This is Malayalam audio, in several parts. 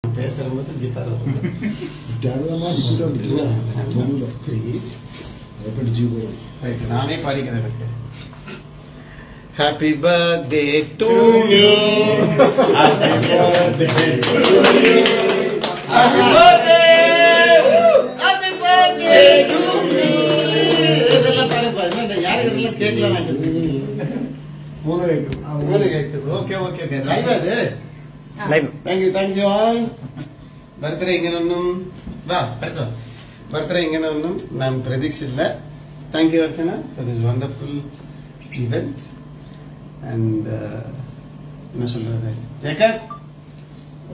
பேசுறது கிட்டார் ப்ளீஸ் நானே பாடிக்கிறேன் எனக்கு. Happy birthday to you. Happy birthday to you. Happy birthday. Happy birthday to you. இதெல்லாம் பாருப்பா. என்ன யாரு இதெல்லாம் கேட்கலாம் வேண்டியது. மூணு கேக்குது. ஓகே. லைவ் அது. Live. Thank you all. Birthday ഇങ്ങനൊന്നും ബർത്ത്ഡേ ഇങ്ങനൊന്നും ഞാൻ പ്രതീക്ഷിച്ചില്ല. Thank you Archana for this wonderful event. And என்ன சொல்றது ஜேக்கப்,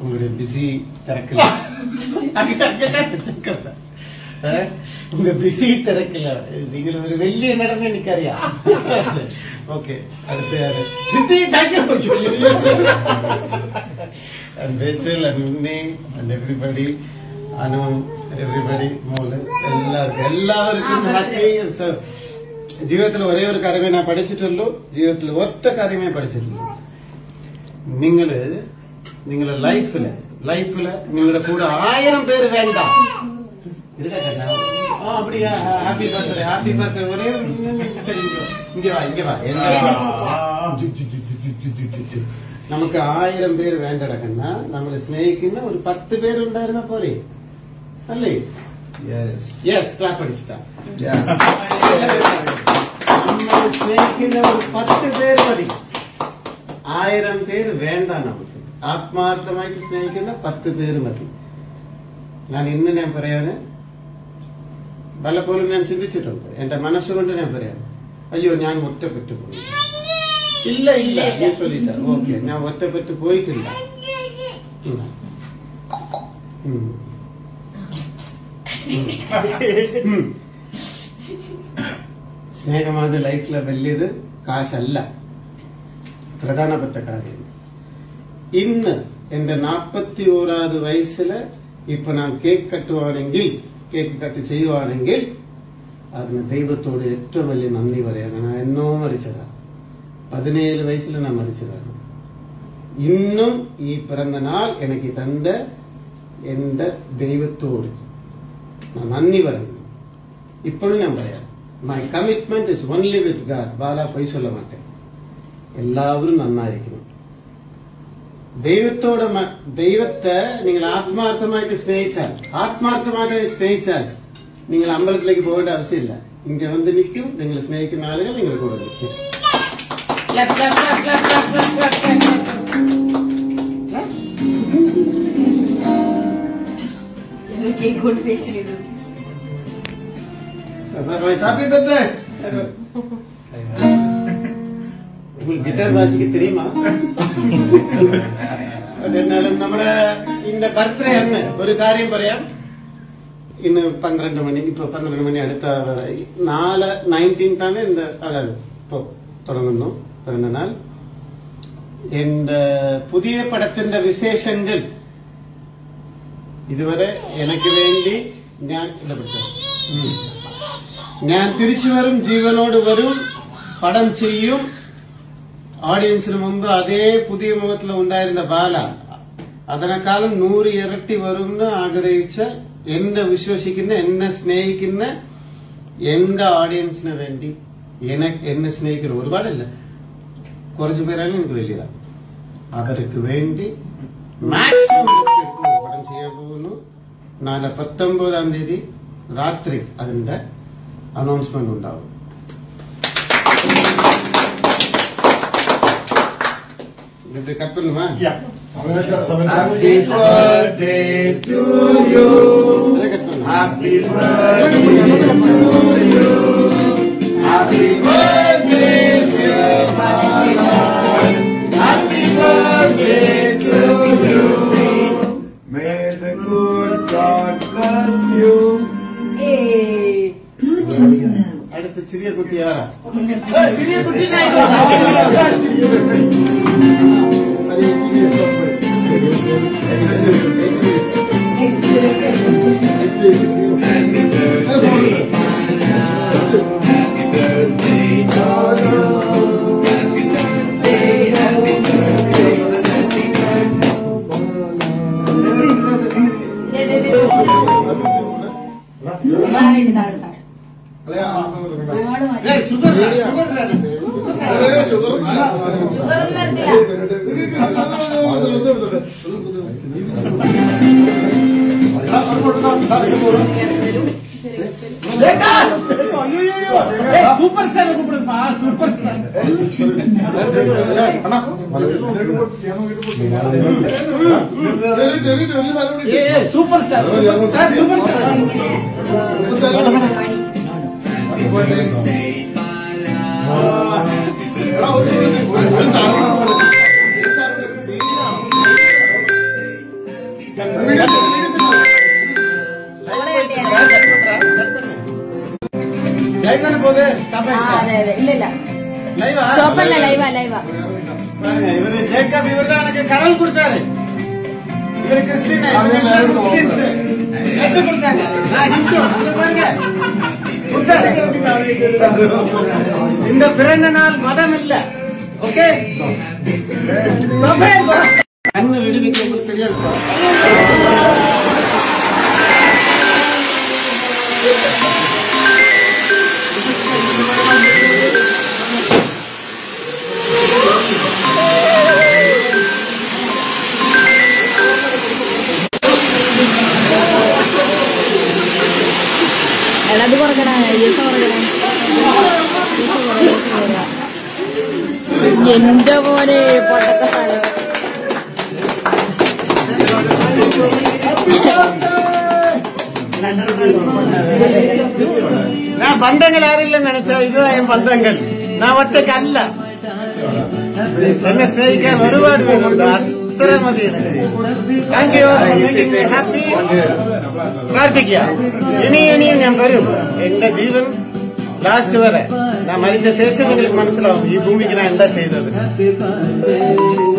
உங்களுடைய பிஸி திறக்கல உங்க பிஸி திறக்கல நீங்கள் ஒரு வெள்ளிய நடந்து நிக்கறியா? ஓகே, அடுத்து யாரு? சித்தி. Thank you. And Basil and Unni and everybody, Anu, everybody, Mole, எல்லாருக்கும் happy. ജീവിതത്തിൽ ഒരേ ഒരു കാര്യമേ ഞാൻ പഠിച്ചിട്ടുള്ളൂ. ജീവിതത്തിൽ ഒറ്റ കാര്യമേ പഠിച്ചിട്ടുള്ളൂ. നിങ്ങളുടെ ലൈഫില് നിങ്ങളുടെ കൂടെ 1000 പേര് വേണ്ട. அப்படியா? Happy birthday. ஒரே இங்க வா. നമുക്ക് 1000 പേര് വേണ്ടടക്കన్నా നമ്മളെ സ്നേഹിക്കുന്ന ഒരു 10 പേരുണ്ടായിരുന്ന പോലെ അല്ലേ? യെസ്, ക്ലാപ്പ് അടിച്ചിട്ടാ. നമ്മൾ സ്നേഹിക്കുന്ന ഒരു 10 പേര് മതി. 1000 പേര് വേണ്ട. നമുക്ക് ആത്മാർത്ഥമായിട്ട് സ്നേഹിക്കുന്ന 10 പേര് മതി. ഇന്ന് ഞാൻ പറയാണ്, പലപ്പോഴും ഞാൻ ചിന്തിച്ചിട്ടുണ്ട്. എന്റെ മനസ്സുകൊണ്ട് ഞാൻ പറയാം, അയ്യോ ഞാൻ ഒറ്റപ്പെട്ടു പോയി. ഇല്ല ഞാൻ ചൊല്ലിട്ട. ഓക്കെ, ഞാൻ ഒറ്റപ്പെട്ടു പോയിട്ടില്ല. സ്നേഹമാണ് ലൈഫിലെ വലിയത്, കാശല്ല പ്രധാനപ്പെട്ട കാര്യം. ഇന്ന് എന്റെ 41ാவது വയസ്സില് ഇപ്പൊ ഞാൻ കേക്ക് കട്ട് ചെയ്യുവാണെങ്കിൽ അതിന് ദൈവത്തോട് ഏറ്റവും വലിയ നന്ദി പറയാണ്. ഞാൻ എന്നോ മരിച്ചതാ. 17 വയസ്സിൽ ഞാൻ മരിച്ചതാണ്. ഇന്നും ഈ പിറന്ന നാൾ എനിക്ക് തന്ന എന്റെ ദൈവത്തോട് ഞാൻ നന്ദി പറയുന്നു. ഇപ്പോഴും ഞാൻ പറയാം, my commitment is only with God. Bala പോയി சொல்ல മാട്ടേ. എല്ലാവരും നന്നായിരിക്കണം. ദൈവത്തെ നിങ്ങൾ ആത്മാർത്ഥമായിട്ട് സ്നേഹിച്ചാൽ നിങ്ങൾ അമ്പലത്തിലേക്ക് പോകേണ്ട ആവശ്യമില്ല. ഇങ്ങ വന്ന് നിൽക്കും. നിങ്ങൾ സ്നേഹിക്കുന്ന ആളുകൾ നിങ്ങൾ കൂടെ നിൽക്കും. ഗിറ്റാർ വാസിക്ക് தெரியுமா? എന്നാലും നമ്മള് ഇന്ന ബർത്ത്ഡേ അന്ന് ഒരു കാര്യം പറയാം. ഇന്ന് 12 മണി. ഇപ്പൊ 12 മണി അടുത്ത 19th അതാണ് ഇപ്പൊ തുടങ്ങുന്നു പിറന്നാൾ. എന്റെ പുതിയ പടത്തിന്റെ വിശേഷങ്ങൾ ഇതുവരെ എനിക്ക് വേണ്ടി ഞാൻ ഇടപെട്ടു. ഞാൻ തിരിച്ചു വരും, ജീവനോട് വരും, പടം ചെയ്യും. ഓഡിയൻസിന് മുമ്പ് അതേ പുതിയ മുഖത്തിൽ ഉണ്ടായിരുന്ന ബാല അതിനേക്കാളും 100 ഇരട്ടി വരുമെന്ന് ആഗ്രഹിച്ച എന്നെ വിശ്വസിക്കുന്ന, എന്നെ സ്നേഹിക്കുന്ന എന്റെ ഓഡിയൻസിന് വേണ്ടി, എന്നെ സ്നേഹിക്കുന്ന ഒരുപാടല്ല, കുറച്ചു പേരാണ് എനിക്ക് വലിയതാണ്. അവർക്ക് വേണ്ടി മാക്സിമം പടം ചെയ്യാൻ പോകുന്നു. 19ാം തീയതി രാത്രി അതിന്റെ അനൗൺസ്മെന്റ് ഉണ്ടാവും. കട്ട് பண்ணுமா? Happy birthday to you. Happy birthday to you. Happy birthday dear Bala. Happy birthday to you. May the good God bless you. അടുത്ത ചെറിയ കുട്ടി ആരാ? ചെറിയ കുട്ടി சூப்பர் ஸ்டார் கூப்பிடுப்பா, super star. Super star, super இவரு ஜேக்கப், இவர் தான் எனக்கு கடல் கொடுத்தாரு. இவரு கிறிஸ்டின், கொடுத்தாங்க. நான் ஹிந்து. பாருங்க, இந்த பிறந்த நாள் மதம் இல்ல. ஓகே, கண்ணு விடுவிக்க தெரியாது. അത് കുറക്കണേ, എന്റെ പോലെ പൊട്ടത്തെ സ്ഥലം. ഞാൻ ബന്ധങ്ങൾ ആരില്ലെന്ന് നനച്ചാ ഇതാ ബന്ധങ്ങൾ. ഞാൻ ഒറ്റക്കല്ല. എന്നെ സ്നേഹിക്കാൻ ഒരുപാട് പേരുണ്ട്. അത്ര മതി. Thank you. ഹാപ്പി. പ്രാർത്ഥിക്കുക. ഇനിയും ഞാൻ വരും. എന്റെ ജീവൻ ലാസ്റ്റ് വരെ. ഞാൻ മരിച്ച ശേഷം നിങ്ങൾക്ക് മനസ്സിലാവും ഈ ഭൂമിക്ക് ഞാൻ എന്താ ചെയ്തത്.